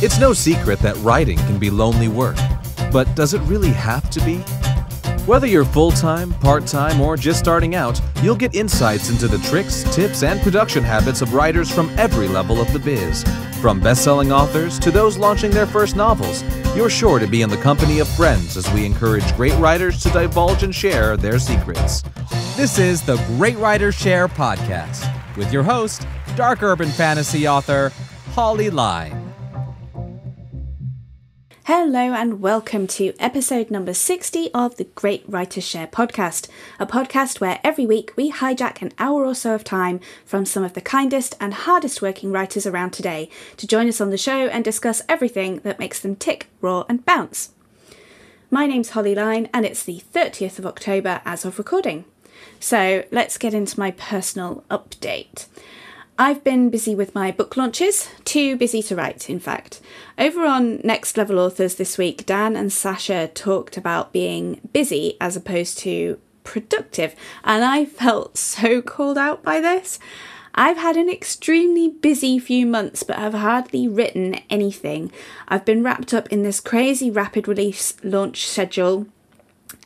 It's no secret that writing can be lonely work, but does it really have to be? Whether you're full-time, part-time, or just starting out, you'll get insights into the tricks, tips, and production habits of writers from every level of the biz. From best-selling authors to those launching their first novels, you're sure to be in the company of friends as we encourage great writers to divulge and share their secrets. This is the Great Writers Share podcast with your host, dark urban fantasy author, Holly Line. Hello and welcome to episode number 60 of the Great Writers Share podcast, a podcast where every week we hijack an hour or so of time from some of the kindest and hardest working writers around today to join us on the show and discuss everything that makes them tick, roar and bounce. My name's Holly Line and it's the 30th of October as of recording. So let's get into my personal update. I've been busy with my book launches, too busy to write, in fact. Over on Next Level Authors this week, Dan and Sasha talked about being busy as opposed to productive, and I felt so called out by this. I've had an extremely busy few months, but I've hardly written anything. I've been wrapped up in this crazy rapid release launch schedule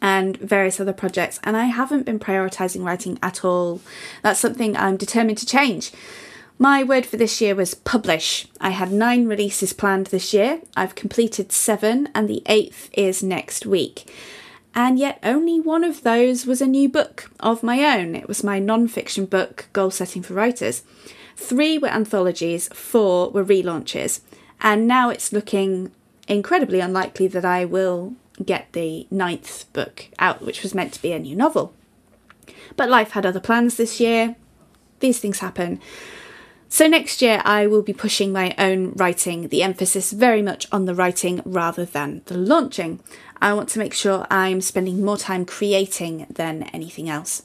and various other projects, and I haven't been prioritising writing at all. That's something I'm determined to change. My word for this year was publish. I had 9 releases planned this year. I've completed 7 and the 8th is next week. And yet only one of those was a new book of my own. It was my non-fiction book, Goal Setting for Writers. 3 were anthologies, 4 were relaunches. And now it's looking incredibly unlikely that I will get the 9th book out, which was meant to be a new novel. But life had other plans this year. These things happen. So next year I will be pushing my own writing, the emphasis very much on the writing rather than the launching. I want to make sure I'm spending more time creating than anything else.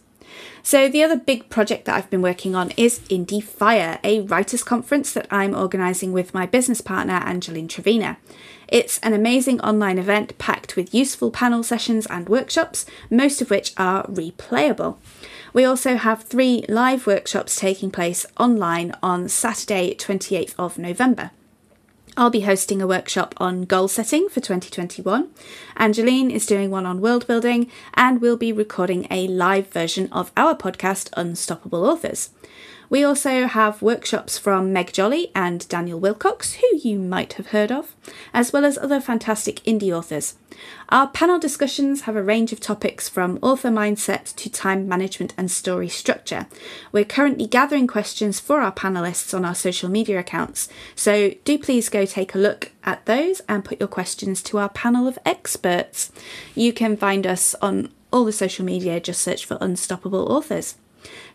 So the other big project that I've been working on is Indie Fire, a writers' conference that I'm organising with my business partner Angeline Trevina. It's an amazing online event packed with useful panel sessions and workshops, most of which are replayable. We also have 3 live workshops taking place online on Saturday, 28th of November. I'll be hosting a workshop on goal setting for 2021. Angeline is doing one on world building, and we'll be recording a live version of our podcast, Unstoppable Authors. We also have workshops from Meg Jolly and Daniel Wilcox, who you might have heard of, as well as other fantastic indie authors. Our panel discussions have a range of topics from author mindset to time management and story structure. We're currently gathering questions for our panellists on our social media accounts, so do please go take a look at those and put your questions to our panel of experts. You can find us on all the social media, just search for Unstoppable Authors.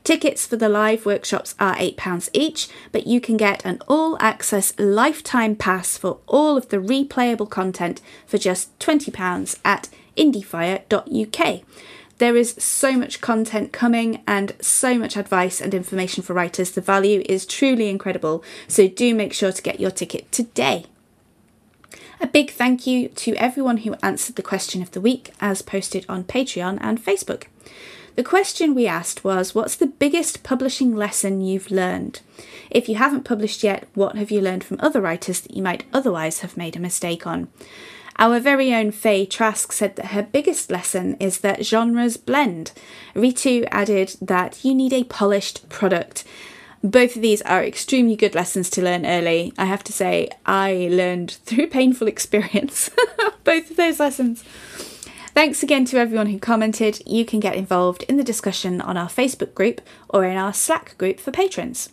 Tickets for the live workshops are £8 each, but you can get an all-access lifetime pass for all of the replayable content for just £20 at indiefire.uk. There is so much content coming and so much advice and information for writers. The value is truly incredible, so do make sure to get your ticket today. A big thank you to everyone who answered the question of the week as posted on Patreon and Facebook. The question we asked was, what's the biggest publishing lesson you've learned? If you haven't published yet, what have you learned from other writers that you might otherwise have made a mistake on? Our very own Faye Trask said that her biggest lesson is that genres blend. Ritu added that you need a polished product. Both of these are extremely good lessons to learn early. I have to say, I learned through painful experience both of those lessons. Thanks again to everyone who commented. You can get involved in the discussion on our Facebook group or in our Slack group for patrons.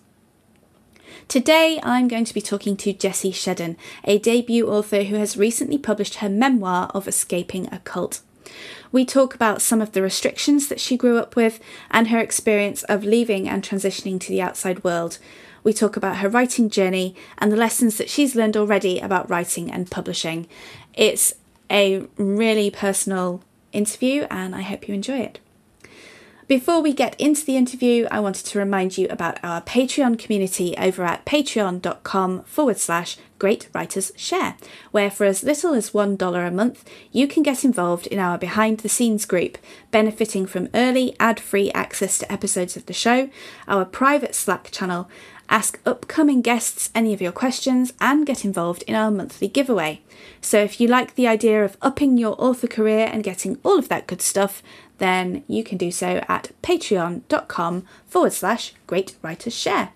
Today I'm going to be talking to Jessie Shedden, a debut author who has recently published her memoir of escaping a cult. We talk about some of the restrictions that she grew up with and her experience of leaving and transitioning to the outside world. We talk about her writing journey and the lessons that she's learned already about writing and publishing. It's a really personal interview and I hope you enjoy it. Before we get into the interview, I wanted to remind you about our Patreon community over at patreon.com/Great Great Writers Share, where for as little as $1 a month, you can get involved in our behind-the-scenes group, benefiting from early ad-free access to episodes of the show, our private Slack channel, ask upcoming guests any of your questions, and get involved in our monthly giveaway. So if you like the idea of upping your author career and getting all of that good stuff, then you can do so at patreon.com/Great Writers Share.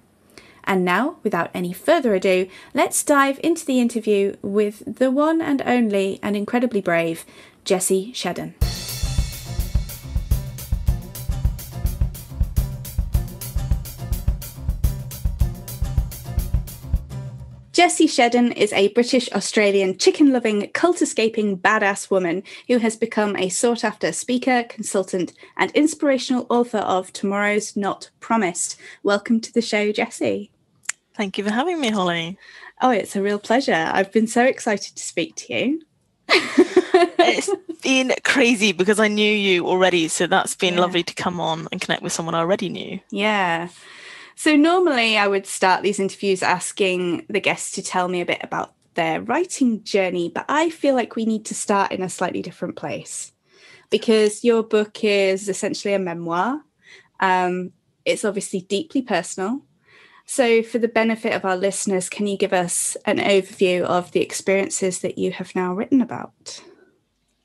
And now, without any further ado, let's dive into the interview with the one and only and incredibly brave Jessie Shedden. Jessie Shedden is a British-Australian chicken-loving, cult-escaping badass woman who has become a sought-after speaker, consultant, and inspirational author of Tomorrow's Not Promised. Welcome to the show, Jessie. Thank you for having me, Holly. Oh, it's a real pleasure. I've been so excited to speak to you. It's been crazy because I knew you already, so that's been lovely to come on and connect with someone I already knew. Yeah. So normally I would start these interviews asking the guests to tell me a bit about their writing journey, but I feel like we need to start in a slightly different place because your book is essentially a memoir. It's obviously deeply personal. So for the benefit of our listeners, can you give us an overview of the experiences that you have now written about?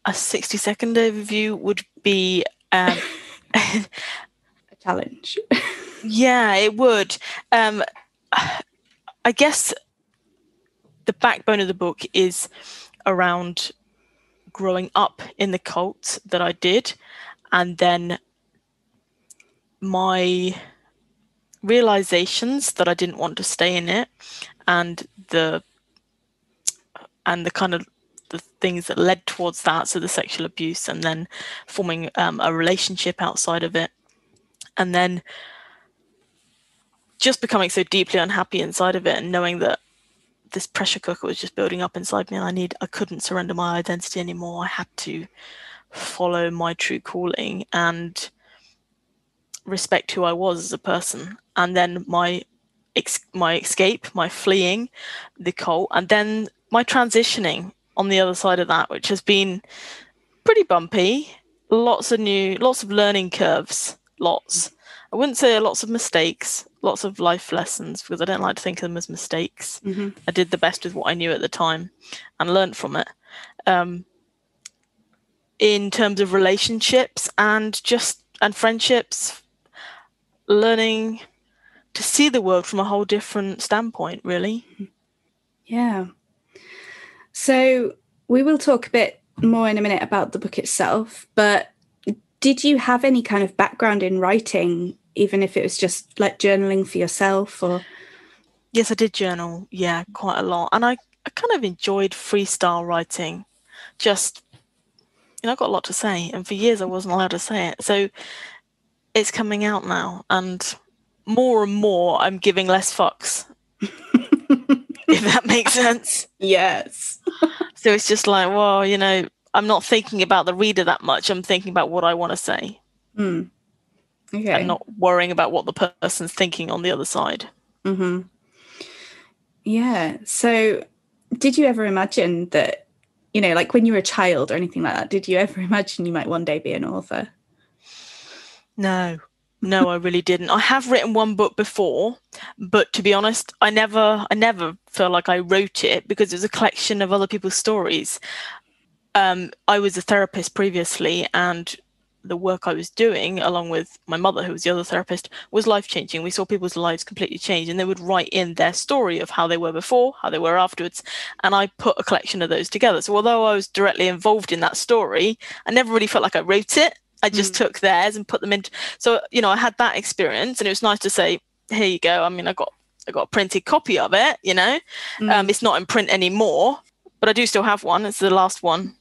A 60-second overview would be a challenge. Yeah, it would. I guess the backbone of the book is around growing up in the cult that I did, and then my realizations that I didn't want to stay in it, and the kind of the things that led towards that, so the sexual abuse, and then forming a relationship outside of it, and then just becoming so deeply unhappy inside of it, and knowing that this pressure cooker was just building up inside me, and I couldn't surrender my identity anymore. I had to follow my true calling and respect who I was as a person. And then my escape, my fleeing the cult, and then my transitioning on the other side of that, which has been pretty bumpy. Lots of learning curves, lots. I wouldn't say lots of mistakes, lots of life lessons, because I don't like to think of them as mistakes. Mm-hmm. I did the best with what I knew at the time and learned from it. In terms of relationships and friendships, learning to see the world from a whole different standpoint, really. Yeah. So we will talk a bit more in a minute about the book itself, but did you have any kind of background in writing, even if it was just like journaling for yourself? Or Yes, I did journal, quite a lot. And I kind of enjoyed freestyle writing. Just, I've got a lot to say, and for years I wasn't allowed to say it. So it's coming out now, and more I'm giving less fucks, if that makes sense. Yes. So it's just like, well, I'm not thinking about the reader that much. I'm thinking about what I want to say. Okay. And not worrying about what the person's thinking on the other side. Mm-hmm. Yeah. So did you ever imagine that, like when you were a child or anything like that, did you ever imagine you might one day be an author? No, I really didn't. I have written one book before, but to be honest, I never felt like I wrote it because it was a collection of other people's stories. I was a therapist previously, and the work I was doing, along with my mother, who was the other therapist, was life-changing. We saw people's lives completely change, and they would write in their story of how they were before, how they were afterwards, and I put a collection of those together. So although I was directly involved in that story, I never really felt like I wrote it. I just took theirs and put them in. So, I had that experience, and it was nice to say, here you go. I mean, I got a printed copy of it, It's not in print anymore, but I do still have one. It's the last one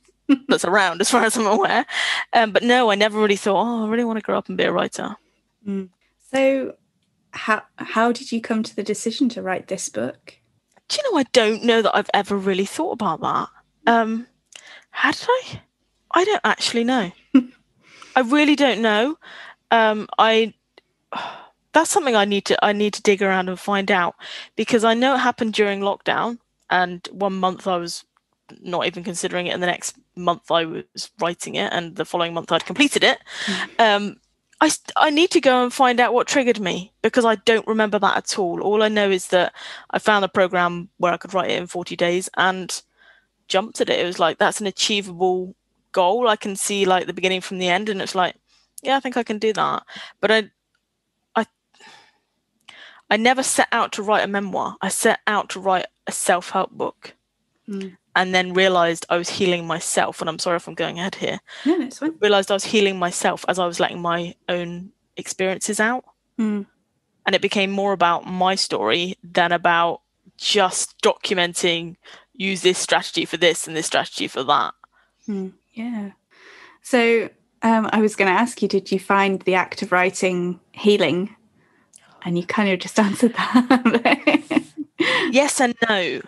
that's around as far as I'm aware. But no, I never really thought, I really want to grow up and be a writer. So how did you come to the decision to write this book? Do you know, I don't know that I've ever really thought about that. How did I? I don't actually know. I really don't know. That's something I need to dig around and find out, because I know it happened during lockdown. And 1 month I was not even considering it, and the next month I was writing it, and the following month I'd completed it. I need to go and find out what triggered me, because I don't remember that at all. All I know is that I found a program where I could write it in 40 days and jumped at it. It was like, that's an achievable goal. I can see like the beginning from the end, and it's like, yeah, I think I can do that. But I never set out to write a memoir. I set out to write a self-help book, and then realized I was healing myself. And I'm sorry if I'm going ahead here. No, it's fine. Realized I was healing myself as I was letting my own experiences out. And it became more about my story than about just documenting, use this strategy for this and this strategy for that. Yeah. So I was going to ask you, did you find the act of writing healing? And you kind of just answered that. Yes and no.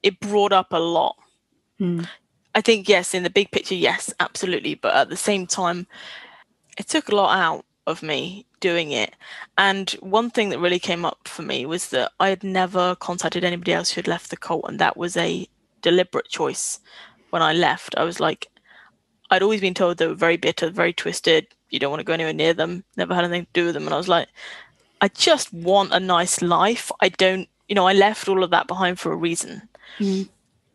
It brought up a lot. I think, yes, in the big picture, yes, absolutely. But at the same time, it took a lot out of me doing it. And one thing that really came up for me was that I had never contacted anybody else who had left the cult. And that was a deliberate choice. When I left, I was like, I'd always been told they were very bitter, very twisted. You don't want to go anywhere near them. Never had anything to do with them. And I was like, I just want a nice life. I don't, I left all of that behind for a reason.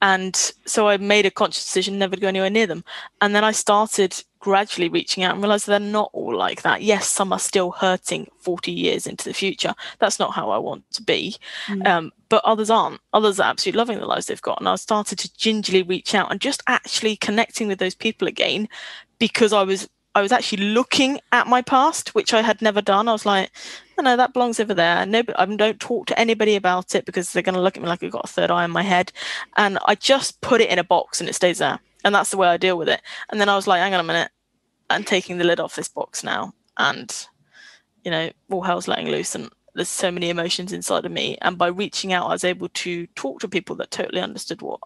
And so I made a conscious decision never to go anywhere near them. And then I started gradually reaching out and realized they're not all like that. Yes, some are still hurting 40 years into the future. That's not how I want to be. But others aren't. Others are absolutely loving the lives they've got. And I started to gingerly reach out and just actually connecting with those people again, because I was actually looking at my past, which I had never done. I was like, no, that belongs over there. No, I don't talk to anybody about it, because they're going to look at me like I've got a third eye in my head. And I just put it in a box and it stays there. And that's the way I deal with it. And then I was like, hang on a minute, I'm taking the lid off this box now. And, all hell's letting loose. And there's so many emotions inside of me. And by reaching out, I was able to talk to people that totally understood what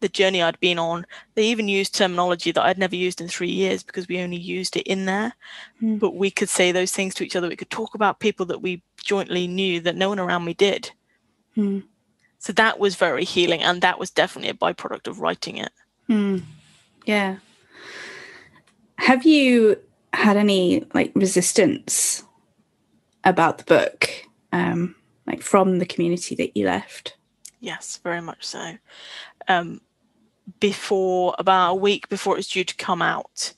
the journey I'd been on. They even used terminology that I'd never used in 3 years, because we only used it in there. But we could say those things to each other. We could talk about people that we jointly knew that no one around me did. So that was very healing, and that was definitely a byproduct of writing it. Yeah. Have you had any resistance about the book, from the community that you left? Yes, very much so. About a week before it was due to come out,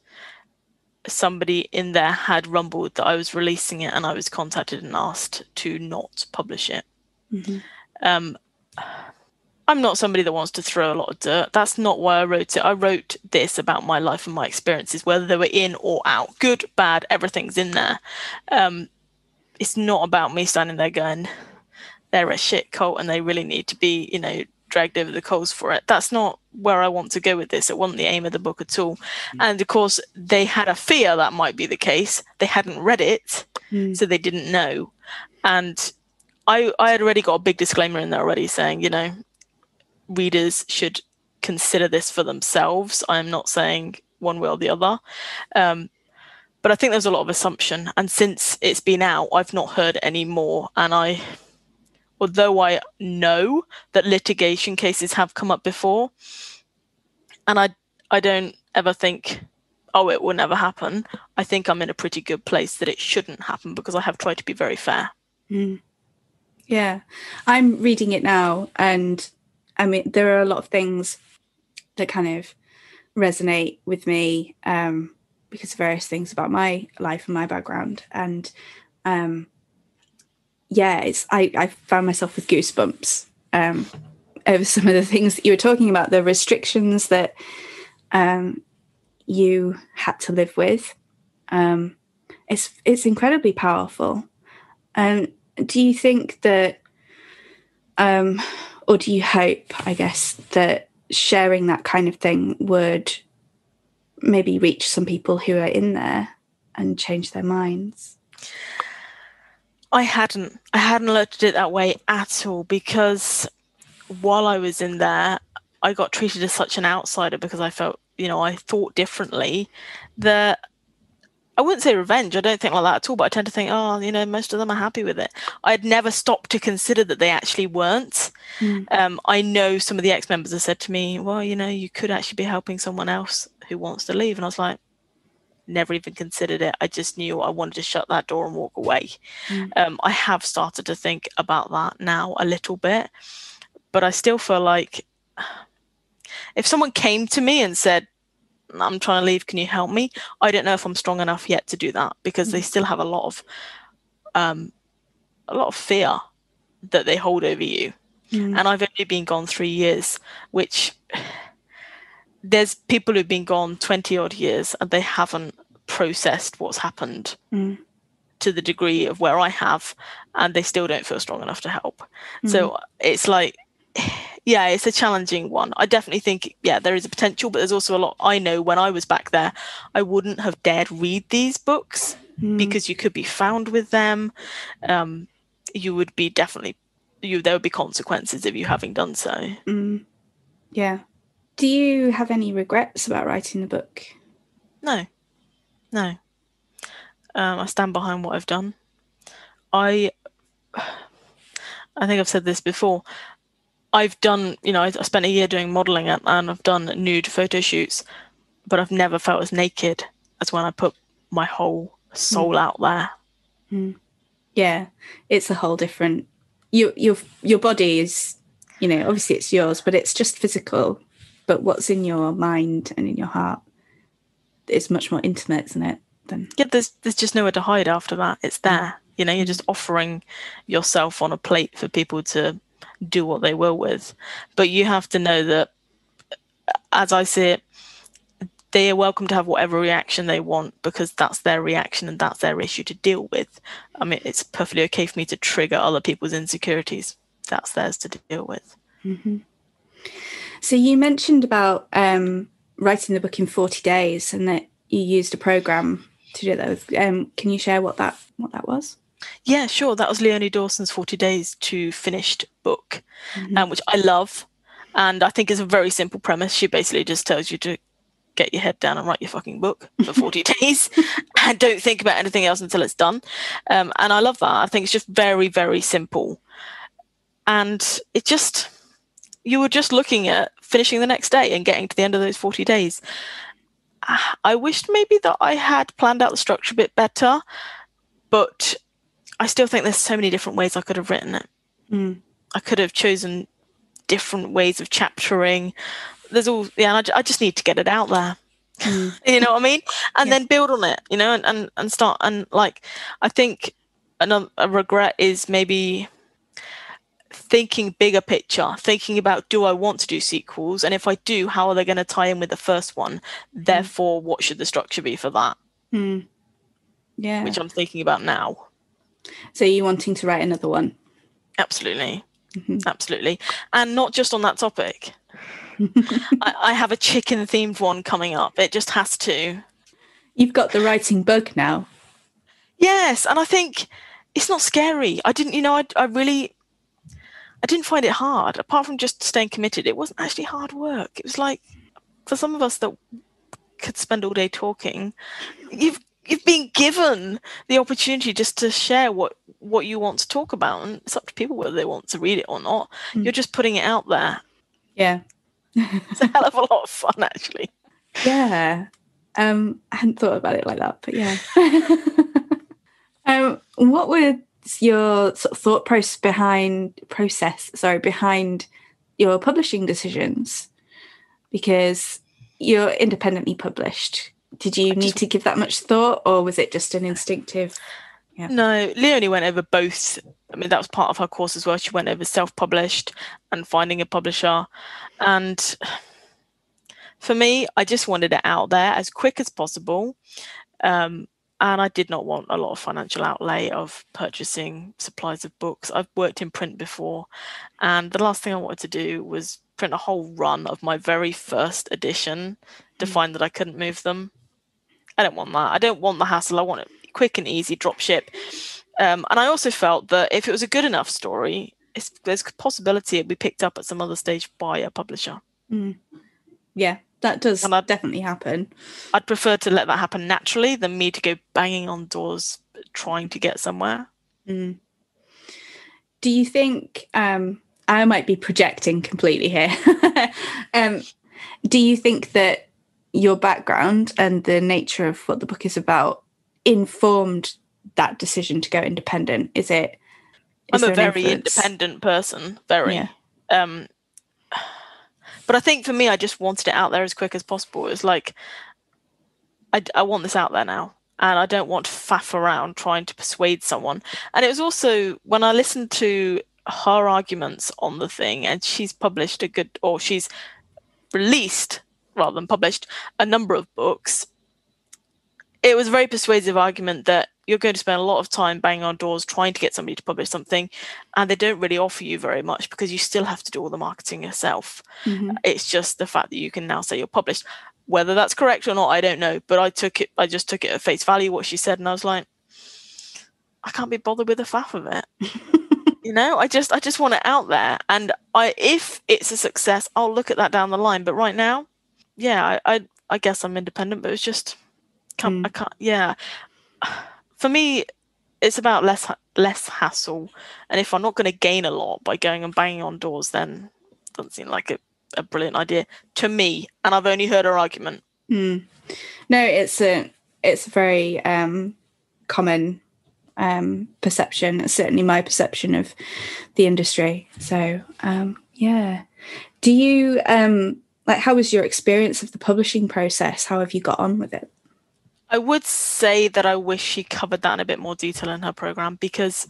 somebody in there had rumbled that I was releasing it, and I was contacted and asked to not publish it. I'm not somebody that wants to throw a lot of dirt. That's not why I wrote it. I wrote this about my life and my experiences, whether they were in or out, good, bad, everything's in there. It's not about me standing there going, they're a shit cult and they really need to be, dragged over the coals for it. That's not where I want to go with this. It wasn't the aim of the book at all. And of course, they had a fear that might be the case. They hadn't read it, so they didn't know. And I had already got a big disclaimer in there already saying, readers should consider this for themselves. I'm not saying one way or the other. But I think there's a lot of assumption. And since it's been out, I've not heard any more. And although I know that litigation cases have come up before, and I don't ever think, oh, it will never happen. I think I'm in a pretty good place that it shouldn't happen, because I have tried to be very fair. Yeah, I'm reading it now, and I mean, there are a lot of things that kind of resonate with me because of various things about my life and my background. And I found myself with goosebumps over some of the things that you were talking about, the restrictions that you had to live with. It's incredibly powerful. Do you think that, or do you hope, I guess, that sharing that kind of thing would maybe reach some people who are in there and change their minds? I hadn't looked at it that way at all, because while I was in there, I got treated as such an outsider because I felt, I thought differently. That I wouldn't say revenge. I don't think like that at all. But I tend to think, most of them are happy with it. I'd never stopped to consider that they actually weren't. I know some of the ex-members have said to me, well, you could actually be helping someone else who wants to leave. And I was like, never even considered it. I just knew I wanted to shut that door and walk away. I have started to think about that now a little bit, but I still feel like if someone came to me and said, I'm trying to leave, can you help me? I don't know if I'm strong enough yet to do that, because they still have a lot of fear that they hold over you. And I've only been gone 3 years, which there's people who've been gone 20 odd years and they haven't processed what's happened to the degree of where I have, and they still don't feel strong enough to help. So it's like, yeah, it's a challenging one. I definitely think, there is a potential, but there's also a lot. I know when I was back there, I wouldn't have dared read these books because you could be found with them. You would be there would be consequences of you having done so. Yeah. Do you have any regrets about writing the book? No. I stand behind what I've done. I think I've said this before. I've done, I spent a year doing modelling and I've done nude photo shoots, but I've never felt as naked as when I put my whole soul out there. Yeah, it's a whole different. Your body is, obviously it's yours, but it's just physical. But what's in your mind and in your heart is much more intimate, isn't it? There's just nowhere to hide after that. It's there. You're just offering yourself on a plate for people to do what they will with. But you have to know that, as I see it, they are welcome to have whatever reaction they want, because that's their reaction and that's their issue to deal with. I mean, it's perfectly okay for me to trigger other people's insecurities. That's theirs to deal with. So you mentioned about writing the book in 40 days and that you used a program to do that with. Can you share what that was? Yeah, sure. That was Leonie Dawson's 40 Days to Finished book, which I love. And I think is a very simple premise. She basically just tells you to get your head down and write your fucking book for 40 days and don't think about anything else until it's done. And I love that. I think it's just very, very simple. And you were just looking at finishing the next day and getting to the end of those 40 days. I wished maybe that I had planned out the structure a bit better, but I still think there's so many different ways I could have written it. I could have chosen different ways of chaptering. I just need to get it out there. You know what I mean? And then build on it, and start. And like, I think a regret is maybe thinking bigger picture, thinking about, do I want to do sequels? And if I do, how are they going to tie in with the first one? Therefore, what should the structure be for that? Yeah. Which I'm thinking about now. So you're wanting to write another one? Absolutely. Absolutely. And not just on that topic. I have a chicken themed one coming up. It just has to. You've got the writing bug now. Yes. And I think it's not scary. I didn't find it hard, apart from just staying committed. It wasn't actually hard work. It was like, for some of us that could spend all day talking, you've been given the opportunity just to share what you want to talk about, and it's up to people whether they want to read it or not. You're just putting it out there. Yeah. It's a hell of a lot of fun, actually. Yeah. I hadn't thought about it like that, but yeah. What were your sort of thought process behind your publishing decisions? Because you're independently published. Did you need to give that much thought, or was it just an instinctive? Yeah. No, Leonie went over both. I mean, that was part of her course as well. She went over self-published and finding a publisher. And for me, I just wanted it out there as quick as possible. And I did not want a lot of financial outlay of purchasing supplies of books. I've worked in print before, and the last thing I wanted to do was print a whole run of my very first edition to find that I couldn't move them. I don't want that. I don't want the hassle. I want it quick and easy, drop ship. And I also felt that if it was a good enough story, there's a possibility it'd be picked up at some other stage by a publisher. Yeah, that does definitely happen. I'd prefer to let that happen naturally than me to go banging on doors trying to get somewhere. Do you think, I might be projecting completely here. Do you think that your background and the nature of what the book is about informed that decision to go independent? I'm a very independent person, very. Yeah. But I think for me, I just wanted it out there as quick as possible. It was like, I want this out there now. And I don't want to faff around trying to persuade someone. And it was also when I listened to her arguments on the thing, and she's released rather than published a number of books. It was a very persuasive argument that you're going to spend a lot of time banging on doors trying to get somebody to publish something, and they don't really offer you very much because you still have to do all the marketing yourself. Mm-hmm. It's just the fact that you can now say you're published. Whether that's correct or not, I don't know. But I just took it at face value, what she said, and I was like, I can't be bothered with the faff of it. I just want it out there. And if it's a success, I'll look at that down the line. But right now, yeah, I guess I'm independent, but it's just I can't. Yeah, for me, it's about less hassle. And if I'm not going to gain a lot by going and banging on doors, then it doesn't seem like a brilliant idea to me. And I've only heard her argument. No, it's a very common perception. It's certainly my perception of the industry. So yeah. Do you how was your experience of the publishing process? How have you got on with it? I would say that I wish she covered that in a bit more detail in her program, because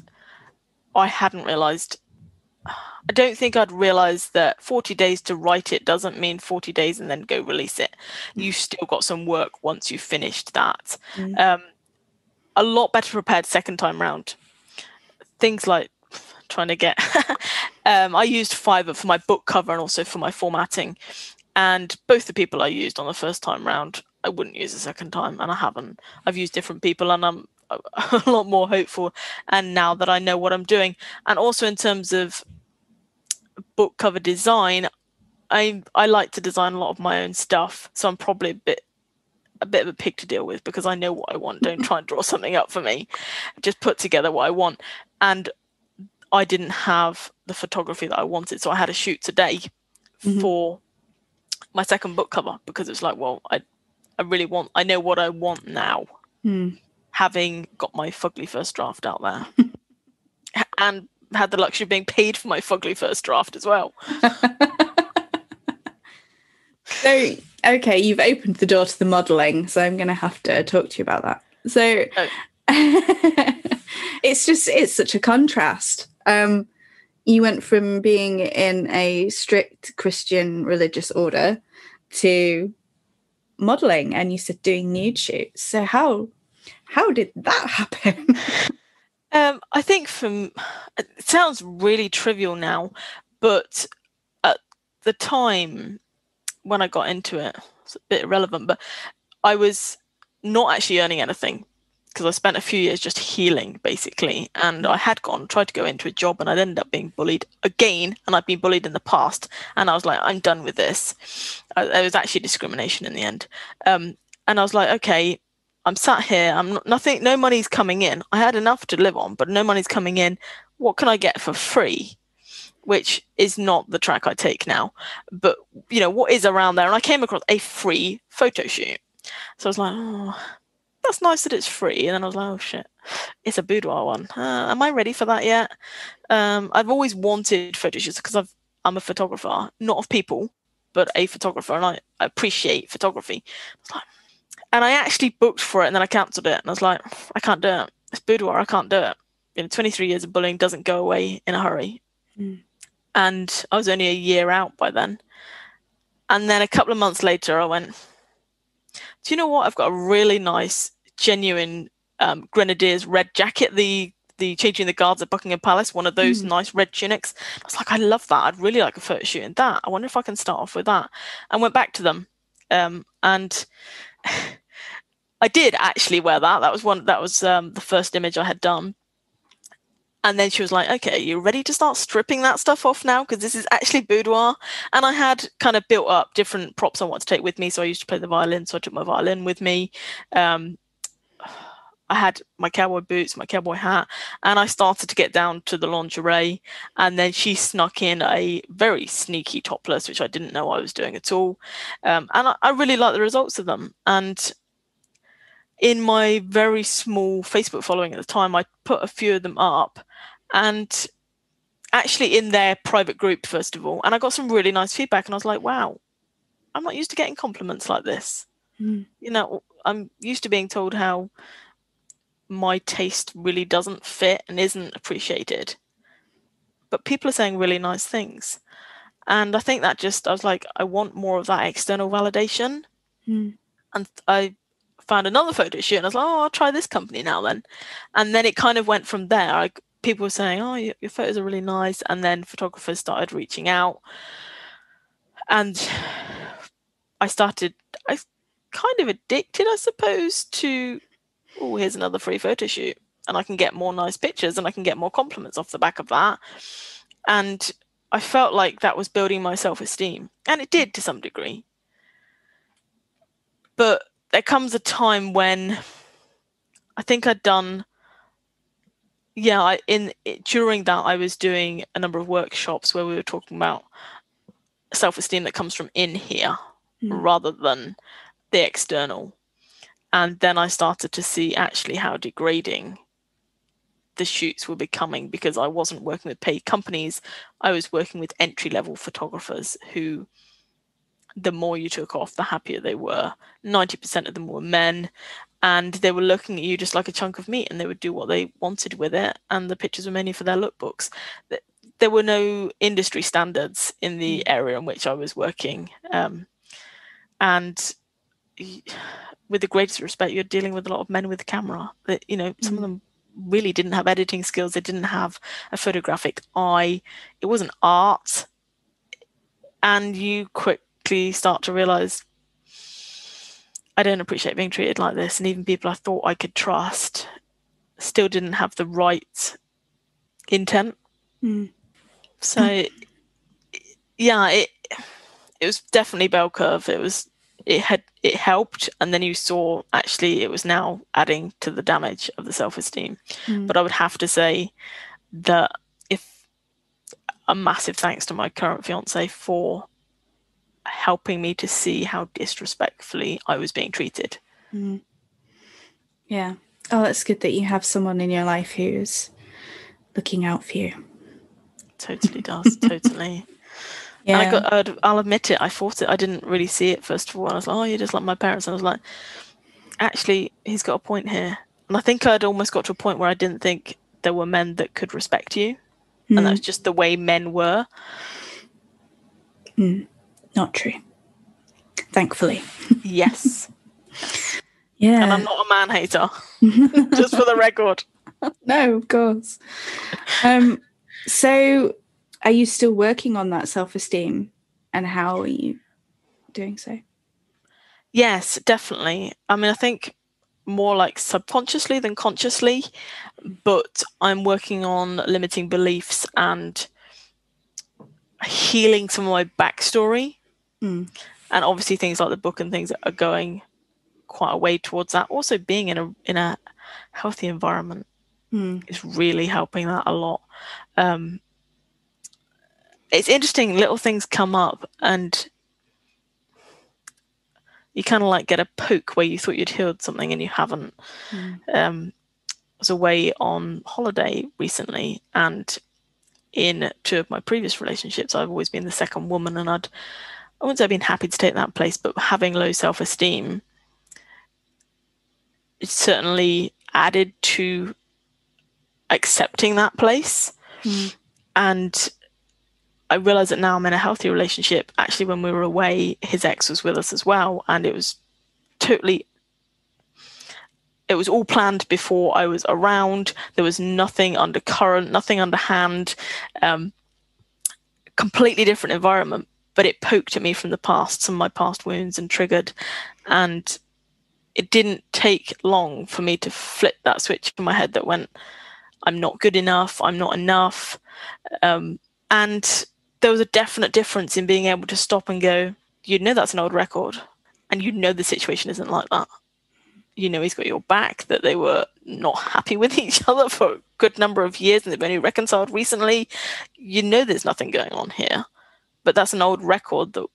I hadn't realized. I don't think I'd realized that 40 days to write it doesn't mean 40 days and then go release it. You still got some work once you've finished that. A lot better prepared second time round. Things like trying to get I used Fiverr for my book cover and also for my formatting, and both the people I used on the first time round I wouldn't use a second time, and I haven't. I've used different people, and I'm a lot more hopeful, and now that I know what I'm doing. And also in terms of book cover design, I like to design a lot of my own stuff, so I'm probably a bit of a pig to deal with, because I know what I want. Don't try and draw something up for me. Just put together what I want. And I didn't have the photography that I wanted, so I had a shoot today for my second book cover, because it's like, well, I know what I want now, having got my fugly first draft out there and had the luxury of being paid for my fugly first draft as well. So, okay, you've opened the door to the modelling, so I'm going to have to talk to you about that. So it's such a contrast. You went from being in a strict Christian religious order to modelling, and you said doing nude shoots. So how did that happen? I think it sounds really trivial now, but at the time when I got into it, it's a bit irrelevant, but I was not actually earning anything, because I spent a few years just healing, basically. And I had tried to go into a job, and I'd ended up being bullied again. And I'd been bullied in the past. And I was like, I'm done with this. There was actually discrimination in the end. And I was like, okay, I'm sat here. No money's coming in. I had enough to live on, but no money's coming in. What can I get for free? Which is not the track I take now. But, what is around there? And I came across a free photo shoot. So I was like, oh, that's nice that it's free. And then I was like, oh shit, it's a boudoir one. Am I ready for that yet? I've always wanted photo shoots, because I'm a photographer, not of people, but a photographer, and I appreciate photography. And I actually booked for it, and then I cancelled it, and I was like, I can't do it. It's boudoir, I can't do it. 23 years of bullying doesn't go away in a hurry. And I was only a year out by then. And then a couple of months later, I went, do you know what? I've got a really nice, genuine Grenadiers red jacket, the changing the guards at Buckingham Palace, one of those nice red tunics. I was like, I love that. I'd really like a photo shoot in that. I wonder if I can start off with that. And went back to them. And I did actually wear that. That was the first image I had done. And then she was like, okay, you ready to start stripping that stuff off now? Because this is actually boudoir. And I had kind of built up different props I wanted to take with me. So I used to play the violin. So I took my violin with me. I had my cowboy boots, my cowboy hat, and I started to get down to the lingerie. And then she snuck in a very sneaky topless, which I didn't know I was doing at all. And I really liked the results of them. And in my very small Facebook following at the time, I put a few of them up, and actually in their private group, first of all. And I got some really nice feedback, and I was like, wow, I'm not used to getting compliments like this. You know, I'm used to being told how my taste really doesn't fit and isn't appreciated, but people are saying really nice things. And I think that I was like, I want more of that external validation. And I found another photo shoot, and I was like, oh, I'll try this company now then. And then it kind of went from there. People were saying, oh, your photos are really nice. And then photographers started reaching out, and I kind of addicted, I suppose, to, oh, here's another free photo shoot, and I can get more nice pictures and I can get more compliments off the back of that. And I felt like that was building my self-esteem, and it did to some degree. But there comes a time when I think I'd done, during that I was doing a number of workshops where we were talking about self-esteem that comes from in here rather than the external. And then I started to see actually how degrading the shoots were becoming, because I wasn't working with paid companies. I was working with entry-level photographers who, the more you took off, the happier they were. 90% of them were men, and they were looking at you just like a chunk of meat, and they would do what they wanted with it, and the pictures were mainly for their lookbooks. There were no industry standards in the area in which I was working. And with the greatest respect, you're dealing with a lot of men with a camera. That, you know, some of them really didn't have editing skills. They didn't have a photographic eye. It wasn't art. And you quickly start to realize, I don't appreciate being treated like this. And even people I thought I could trust still didn't have the right intent. So yeah, it was definitely bell curve. It helped, and then you saw actually it was now adding to the damage of the self-esteem. But I would have to say that if a massive thanks to my current fiance for helping me to see how disrespectfully I was being treated. Yeah. Oh, it's good that you have someone in your life who's looking out for you. Totally does. Totally. Yeah. And I'll admit it, I thought it. I didn't really see it first of all. I was like, oh, you're just like my parents. And I was like, actually, he's got a point here. And I think I'd almost got to a point where I didn't think there were men that could respect you. And that was just the way men were. Not true. Thankfully. Yes. Yeah. And I'm not a man hater. Just for the record. No, of course. So are you still working on that self-esteem, and how are you doing so? Yes, definitely. I mean, I think more like subconsciously than consciously, but I'm working on limiting beliefs and healing some of my backstory. And obviously things like the book and things are going quite a way towards that. Also being in a healthy environment is really helping that a lot. It's interesting, little things come up and you kind of like get a poke where you thought you'd healed something and you haven't. I was away on holiday recently, and in 2 of my previous relationships, I've always been the second woman, and I wouldn't say I've been happy to take that place, but having low self-esteem, it certainly added to accepting that place. And I realized that now I'm in a healthy relationship. Actually, when we were away, his ex was with us as well, and it was all planned before I was around. There was nothing undercurrent, nothing underhand, completely different environment, but it poked at me from the past, some of my past wounds, and triggered. And it didn't take long for me to flip that switch in my head that went, I'm not good enough, I'm not enough. And there was a definite difference in being able to stop and go, you know, that's an old record, and you know the situation isn't like that. You know he's got your back, that they were not happy with each other for a good number of years and they've only reconciled recently, you know there's nothing going on here. But that's an old record that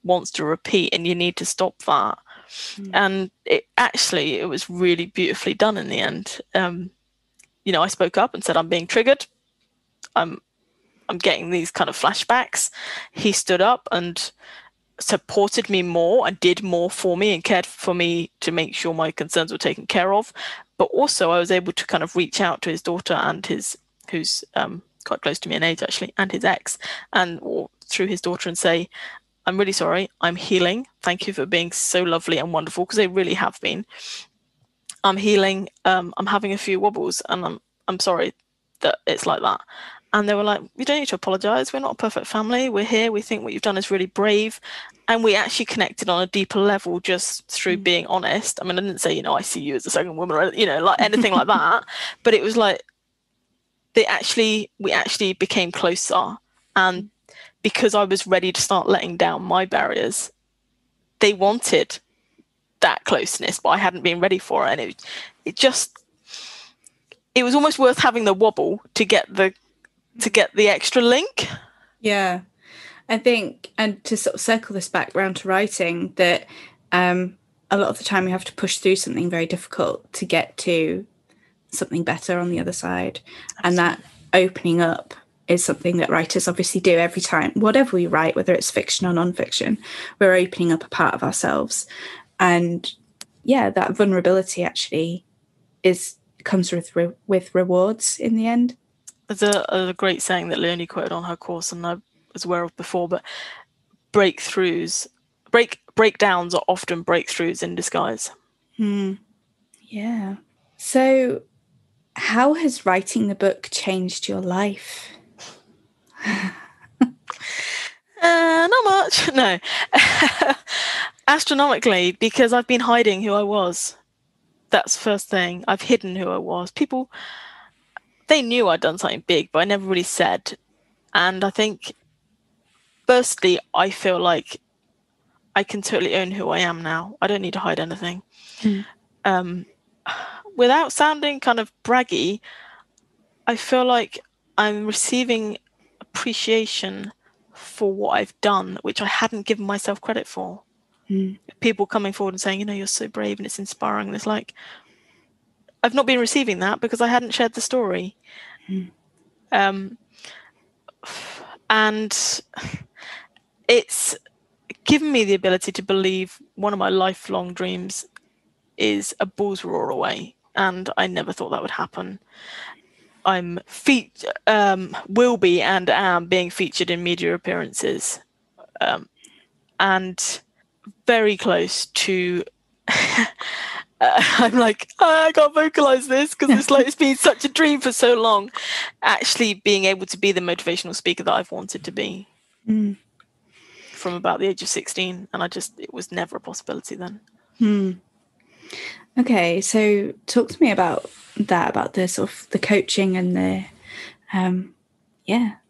wants to repeat, and you need to stop that. And it was really beautifully done in the end. I spoke up and said, I'm being triggered. I'm getting these kind of flashbacks. He stood up and supported me more and did more for me and cared for me to make sure my concerns were taken care of. But also I was able to kind of reach out to his daughter and who's quite close to me in age actually, and his ex, or through his daughter, and say, I'm really sorry, I'm healing. Thank you for being so lovely and wonderful, because they really have been. I'm healing. I'm having a few wobbles, and I'm sorry that it's like that. And they were like, you don't need to apologize. We're not a perfect family. We're here. We think what you've done is really brave. And we actually connected on a deeper level just through being honest. I mean, I didn't say, I see you as a second woman, or, like anything like that. But it was like, we actually became closer. And because I was ready to start letting down my barriers, they wanted that closeness, but I hadn't been ready for it. And it was almost worth having the wobble to get the extra link. Yeah, I think, and to sort of circle this back round to writing, that a lot of the time we have to push through something very difficult to get to something better on the other side. Absolutely. And that opening up is something that writers obviously do every time. Whatever we write, whether it's fiction or non-fiction, we're opening up a part of ourselves. And yeah, that vulnerability actually comes with rewards in the end. There's a great saying that Leonie quoted on her course, and I was aware of before, but breakdowns are often breakthroughs in disguise. Yeah. So how has writing the book changed your life? Not much, no. Astronomically, because I've been hiding who I was. That's the first thing. I've hidden who I was. People, they knew I'd done something big, but I never really said. And I think, firstly, I feel like I can totally own who I am now. I don't need to hide anything. Without sounding kind of braggy, I feel like I'm receiving appreciation for what I've done, which I hadn't given myself credit for. People coming forward and saying, you're so brave and it's inspiring. And it's like, I've not been receiving that because I hadn't shared the story. And it's given me the ability to believe one of my lifelong dreams is a bull's roar away. And I never thought that would happen. I'm will be and am being featured in media appearances. And very close to I'm like, I can't vocalize this because it's been such a dream for so long, actually being able to be the motivational speaker that I've wanted to be from about the age of 16, and it was never a possibility then. Okay, so talk to me about the sort of the coaching and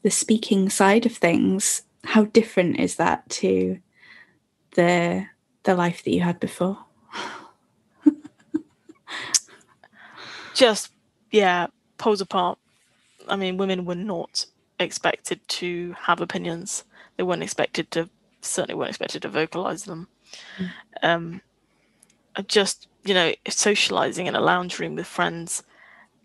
the speaking side of things. How different is that to the life that you had before? Poles apart. I mean, women were not expected to have opinions. They certainly weren't expected to vocalize them. Socializing in a lounge room with friends,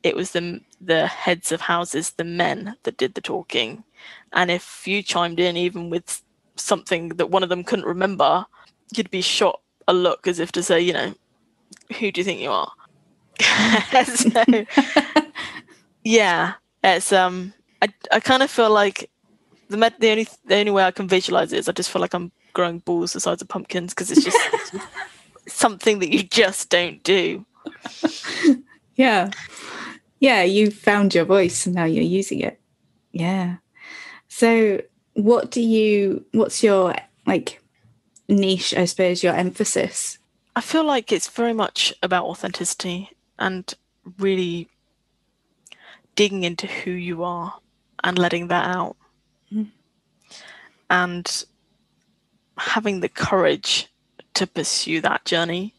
it was the heads of houses, the men, that did the talking. And if you chimed in even with something that one of them couldn't remember, you'd be shot a look as if to say, who do you think you are? So, yeah, it's I kind of feel like the only way I can visualize it is I just feel like I'm growing balls the size of pumpkins, because it's just something that you just don't do. Yeah, you found your voice and now you're using it. Yeah. So what's your niche, I suppose, your emphasis? I feel like it's very much about authenticity and really digging into who you are and letting that out. And having the courage to pursue that journey.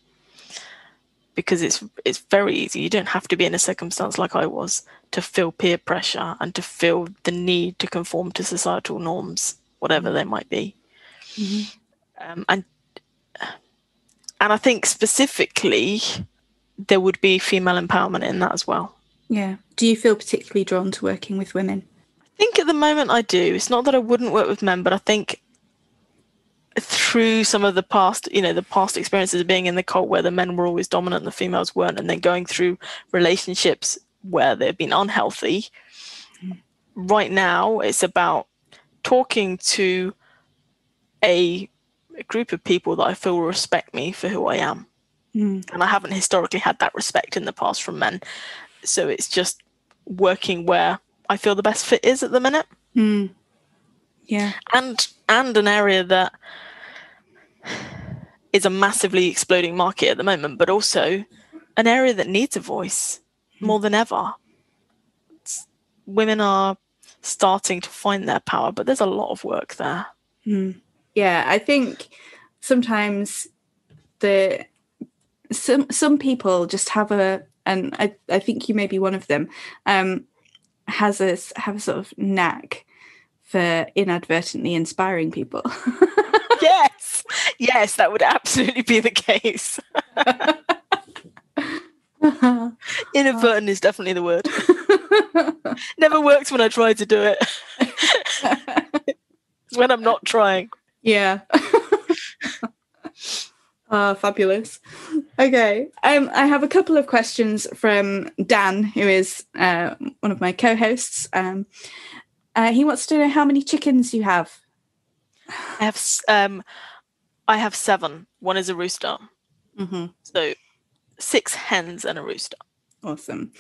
because it's very easy. You don't have to be in a circumstance like I was to feel peer pressure and to feel the need to conform to societal norms, whatever they might be. And I think specifically there would be female empowerment in that as well. Yeah. Do you feel particularly drawn to working with women? I think at the moment I do. It's not that I wouldn't work with men, but I think through some of the past, the past experiences of being in the cult where the men were always dominant and the females weren't, and then going through relationships where they've been unhealthy. Right now, it's about talking to a group of people that I feel will respect me for who I am. And I haven't historically had that respect in the past from men. So it's just working where I feel the best fit is at the minute. Yeah. And an area that is a massively exploding market at the moment, but also an area that needs a voice more than ever. Women are starting to find their power, but there's a lot of work there. Yeah, I think sometimes some people just have and I think you may be one of them, have a sort of knack for inadvertently inspiring people. Yes, that would absolutely be the case. Inadvertent is definitely the word. Never works when I try to do it. It's when I'm not trying. Yeah. Fabulous. Okay. I have a couple of questions from Dan, who is one of my co-hosts. He wants to know how many chickens you have. I have 7. One is a rooster. So 6 hens and a rooster. Awesome.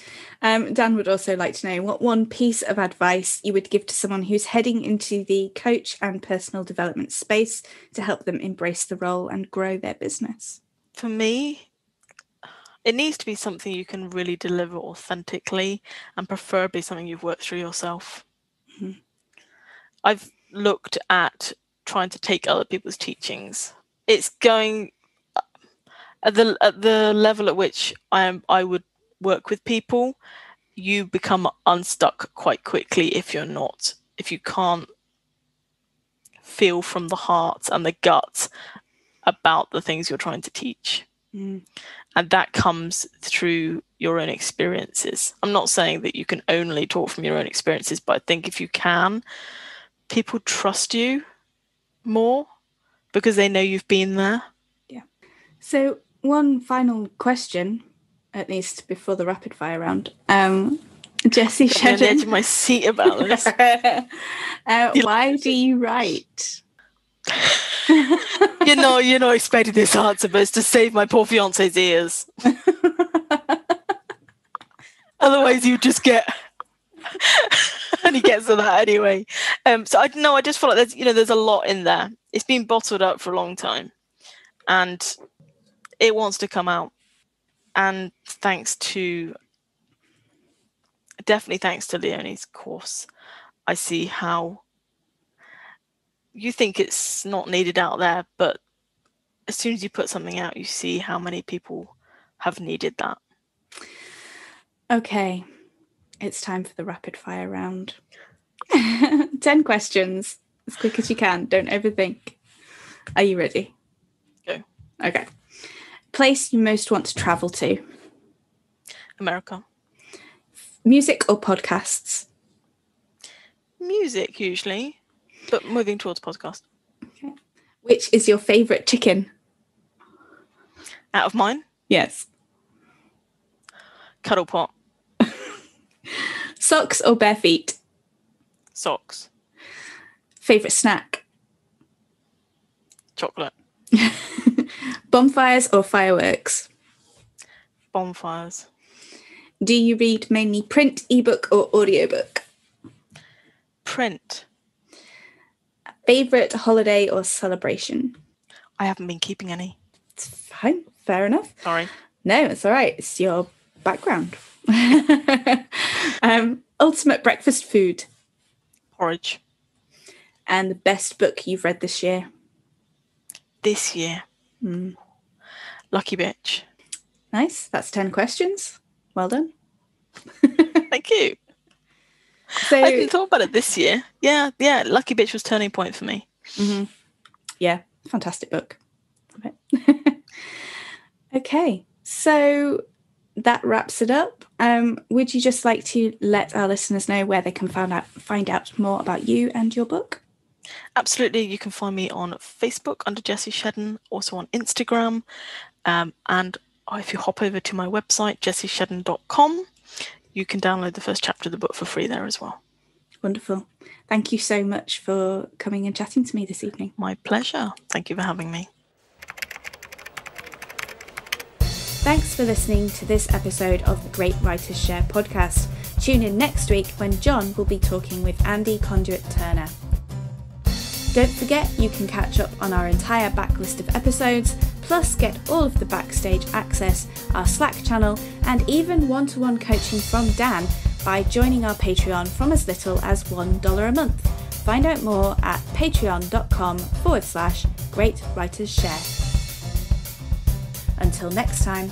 Dan would also like to know what one piece of advice you would give to someone who's heading into the coach and personal development space to help them embrace the role and grow their business. For me, it needs to be something you can really deliver authentically and preferably something you've worked through yourself. I've looked at trying to take other people's teachings. It's going at the level at which I would work with people, you become unstuck quite quickly if you can't feel from the heart and the gut about the things you're trying to teach. And that comes through your own experiences. I'm not saying that you can only talk from your own experiences, but I think if you can, people trust you more because they know you've been there. Yeah. So one final question, at least before the rapid fire round. Jessie Shedden. I'm on the edge of my seat about this. Why do you write? You're not expecting this answer, but it's to save my poor fiance's ears. Otherwise, you just get, and he gets to that anyway. So I just feel like there's a lot in there. It's been bottled up for a long time, and it wants to come out. And definitely thanks to Leonie's course, I see how you think it's not needed out there, but as soon as you put something out, you see how many people have needed that. Okay, it's time for the rapid fire round. 10 questions, as quick as you can. Don't overthink. Are you ready? Go. Okay. Place you most want to travel to? America. Music or podcasts? Music, usually, but moving towards podcast. Okay. Which is your favourite chicken? Out of mine? Yes. Cuddle pot. Socks or bare feet? Socks. Favourite snack? Chocolate. Bonfires or fireworks? Bonfires. Do you read mainly print, ebook or audiobook? Print. Favourite holiday or celebration? I haven't been keeping any. It's fine. Fair enough. Sorry. No, it's all right. It's your background. Ultimate breakfast food? Porridge. And the best book you've read this year? This year. Lucky Bitch. Nice. That's 10 questions. Well done. Thank you. So, I hadn't thought about it this year. Yeah. Lucky Bitch was turning point for me. Mm-hmm. Yeah, fantastic book. Love it. Okay, so that wraps it up. Would you just like to let our listeners know where they can find out more about you and your book? Absolutely. You can find me on Facebook under Jessie Shedden, also on Instagram. And if you hop over to my website, jessieshedden.com, you can download the first chapter of the book for free there as well. Wonderful. Thank you so much for coming and chatting to me this evening. My pleasure. Thank you for having me. Thanks for listening to this episode of the Great Writers Share podcast. Tune in next week when John will be talking with Andy Conduit Turner. Don't forget you can catch up on our entire backlist of episodes, plus get all of the backstage access, our Slack channel, and even one-to-one coaching from Dan by joining our Patreon from as little as $1 a month. Find out more at patreon.com/Great Writers Share. Until next time.